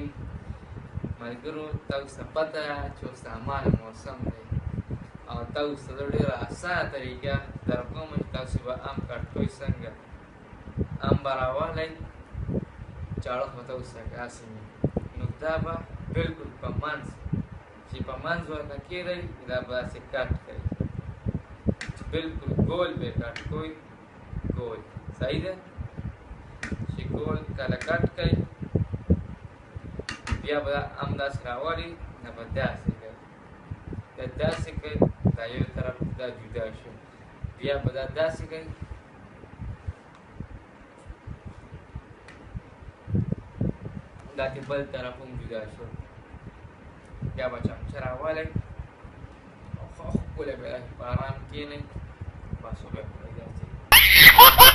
الرحیم. ملګرو تاسو ته پته ده چې اوس امان موسم دی او تاسو ته ډېره اسانه طریقه درکوم چې تاسو به ام کټکوی څنګه ام به راوالی چاړه خو تاسو ته داسې وي نو دا به بلکل په منځ چې په منځ ورته کېږدئ دا به داسې کټ کوي بلکل ګول به کټ کوئ ګول صحیح ده چې ګول کله کټ کوي بیا به ام داسې راوالي نه به داسې کوي دا داسې کوي دا یو طرف دا جدا شو بیا به دا داسې کوي دا چې بل طرف هم جدا شو بیا به چمچه راوالی او ښه ښکلی به په ارام کښېنئ بس وبیا خورئ داسې